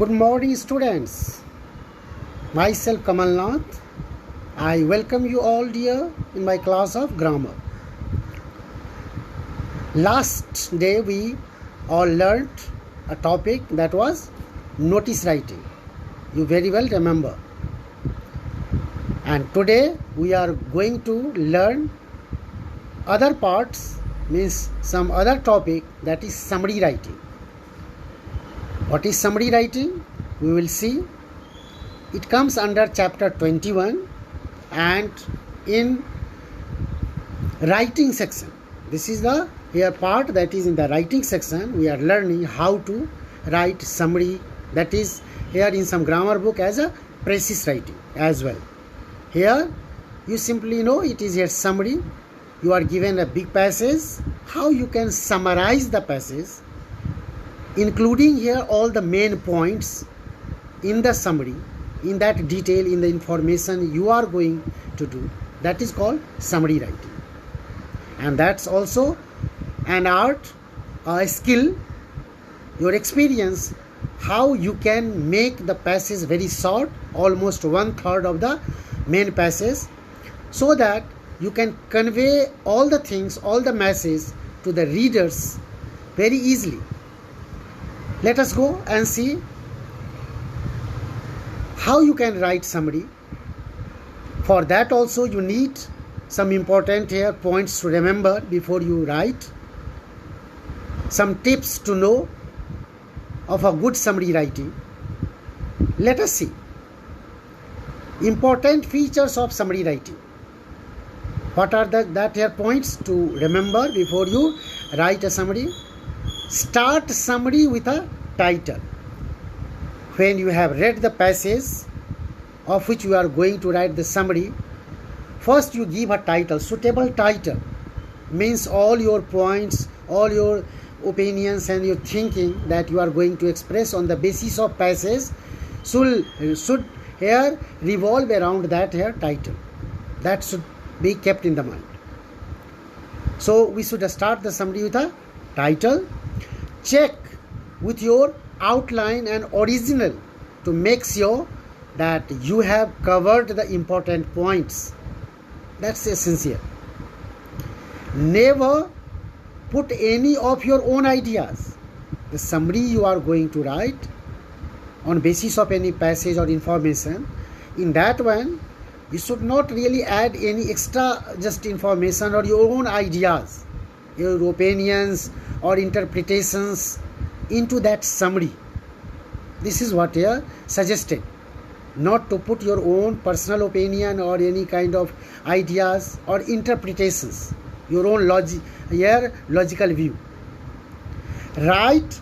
Good morning, students. Myself Kamal Nath. I welcome you all dear in my class of grammar. Last day we all learnt a topic that was notice writing. You very well remember. And today we are going to learn other parts, means some other topic, that is summary writing. What is summary writing? We will see. It comes under chapter 21 and in writing section. This is the here part that is in the writing section. We are learning how to write summary, that is here in some grammar book as a precise writing as well. Here you simply know it is here summary. You are given a big passage. How you can summarize the passage, including here all the main points in the summary, in that detail, in the information you are going to do. That is called summary writing. And that's also an art, a skill, your experience, how you can make the passage very short, almost 1/3 of the main passage, so that you can convey all the things, all the message to the readers very easily. Let us go and see how you can write summary. For that also you need some important here points to remember before you write. Some tips to know of a good summary writing. Let us see. Important features of summary writing. What are that here points to remember before you write a summary? Start summary with a title. When you have read the passage of which you are going to write the summary, first you give a title, suitable title. Means all your points, all your opinions and your thinking that you are going to express on the basis of passage should here revolve around that here title. That should be kept in the mind. So we should start the summary with a title. Check with your outline and original to make sure that you have covered the important points. That's essential. Never put any of your own ideas. The summary you are going to write on basis of any passage or information, in that one you should not really add any extra just information or your own ideas, your opinions or interpretations into that summary. This is what here suggested. Not to put your own personal opinion or any kind of ideas or interpretations, your own logical view. Write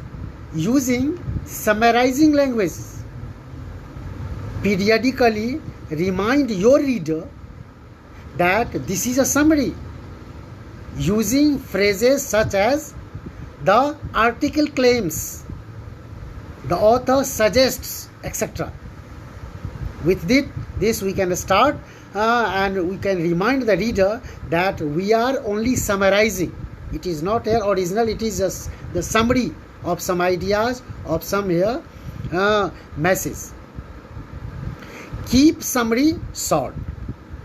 using summarizing languages. Periodically remind your reader that this is a summary, using phrases such as the article claims, the author suggests, etc. With this we can start and we can remind the reader that we are only summarizing. It is not here original, it is just the summary of some ideas, of some here message. Keep summary short.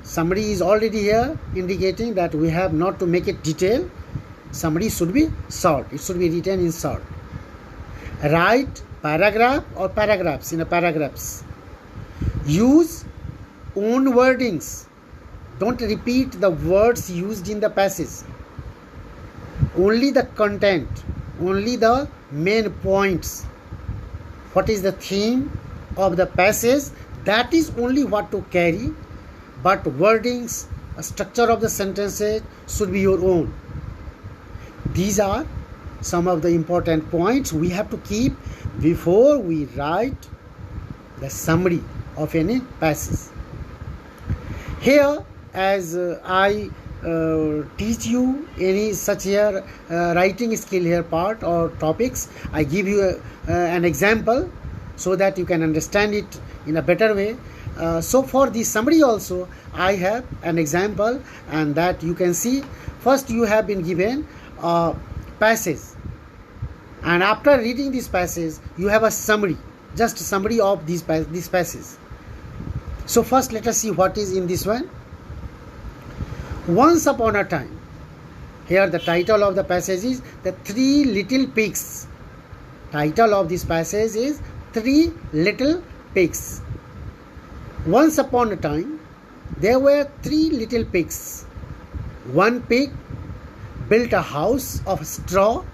Summary is already here indicating that we have not to make it detailed. Summary should be short. It should be written in short. Write paragraph or paragraphs in a paragraphs. Use own wordings. Don't repeat the words used in the passage. Only the content, only the main points. What is the theme of the passage? That is only what to carry. But wordings, structure of the sentences should be your own. These are some of the important points we have to keep before we write the summary of any passage. Here, as I teach you any such here writing skill here part or topics, I give you an example so that you can understand it in a better way. So for the summary also I have an example, and that you can see. First you have been given a passage, and after reading this passage you have a summary. just summary of these passage. So first let us see what is in this one. Once upon a time. Here the title of the passage is The Three Little Pigs. Title of this passage is Three Little Pigs. Once upon a time, there were three little pigs. One pig built a house of straw,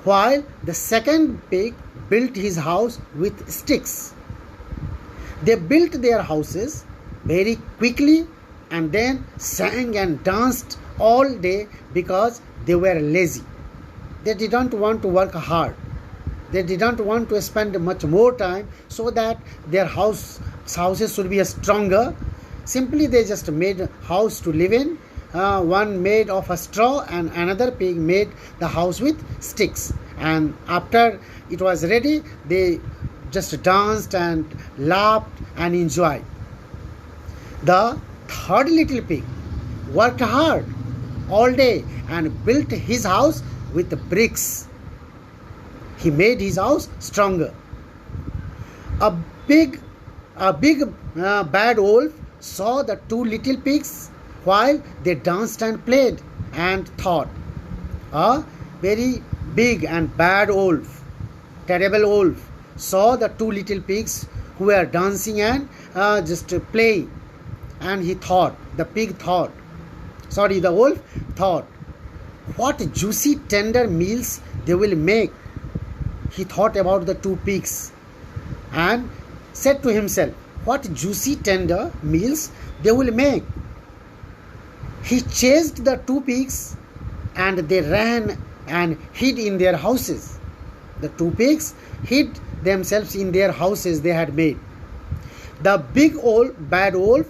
while the second pig built his house with sticks. They built their houses very quickly and then sang and danced all day because they were lazy. They didn't want to work hard. They didn't want to spend much more time so that their houses should be stronger. Simply they just made a house to live in. One made of a straw and another pig made the house with sticks. And after it was ready, they just danced and laughed and enjoyed. The third little pig worked hard all day and built his house with bricks. He made his house stronger. A big bad wolf saw the two little pigs while they danced and played and thought, a very big and bad wolf, terrible wolf, saw the two little pigs who were dancing and just playing. And the wolf thought, what juicy tender meals they will make. He thought about the two pigs and said to himself, what juicy tender meals they will make. He chased the two pigs and they ran and hid in their houses. The two pigs hid themselves in their houses they had made. The big bad wolf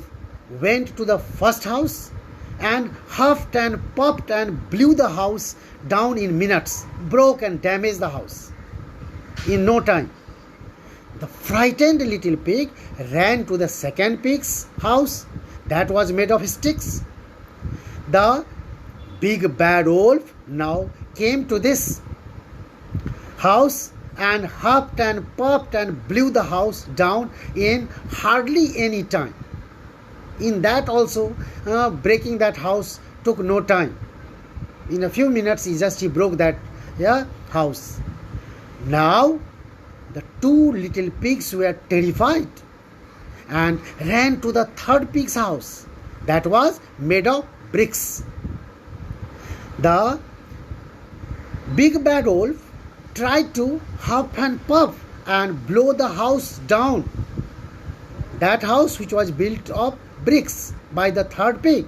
went to the first house and huffed and puffed and blew the house down in minutes, broke and damaged the house in no time. The frightened little pig ran to the second pig's house that was made of sticks. The big bad wolf now came to this house and huffed and puffed and blew the house down in hardly any time. In that also, breaking that house took no time. In a few minutes, he broke that house. Now, the two little pigs were terrified and ran to the third pig's house that was made of bricks. The big bad wolf tried to huff and puff and blow the house down. That house which was built of bricks by the third pig.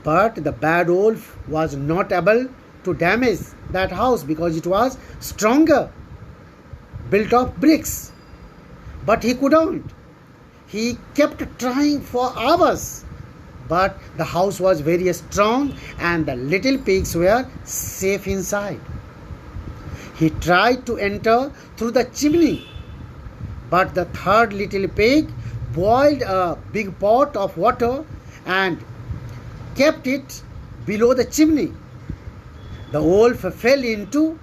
But the bad wolf was not able to damage that house because it was stronger, built of bricks. But he couldn't. He kept trying for hours. But the house was very strong and the little pigs were safe inside. He tried to enter through the chimney. But the third little pig boiled a big pot of water and kept it below the chimney. The wolf fell into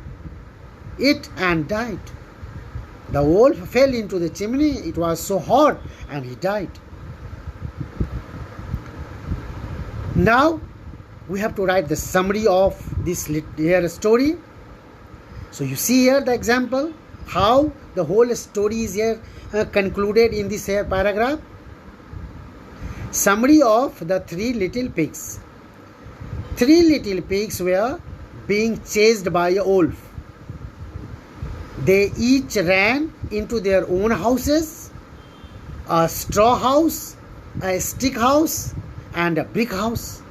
it and died. The wolf fell into the chimney. It was so hot and he died. Now we have to write the summary of this here story. So you see here the example how the whole story is here concluded in this here paragraph. Summary of the three little pigs. Three little pigs were being chased by a wolf. They each ran into their own houses, a straw house, a stick house, and a brick house.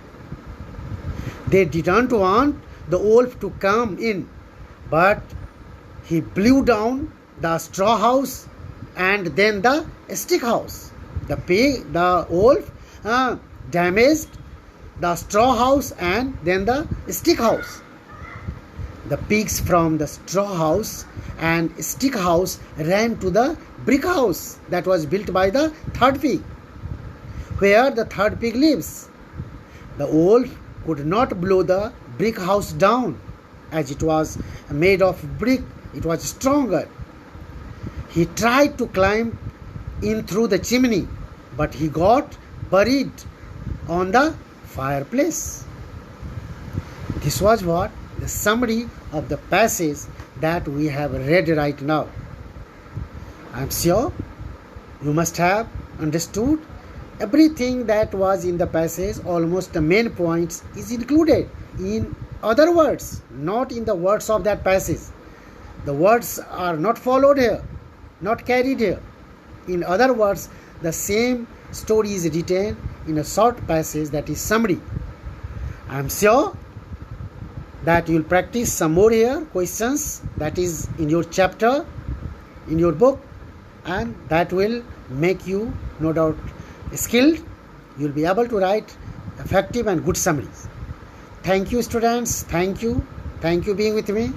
They didn't want the wolf to come in, but he blew down the straw house and then the stick house. The wolf damaged the straw house and then the stick house. The pigs from the straw house and stick house ran to the brick house that was built by the third pig, where the third pig lives. The wolf could not blow the brick house down as it was made of brick. It was stronger. He tried to climb in through the chimney, but he got buried on the fireplace. This was what? The summary of the passage that we have read right now. I am sure you must have understood everything that was in the passage. Almost the main points is included in other words, not in the words of that passage. The words are not followed here, not carried here. In other words, the same story is written in a short passage, that is summary. I am sure that you will practice some more here questions that is in your chapter, in your book, and that will make you no doubt skilled. You will be able to write effective and good summaries. Thank you, students. Thank you being with me.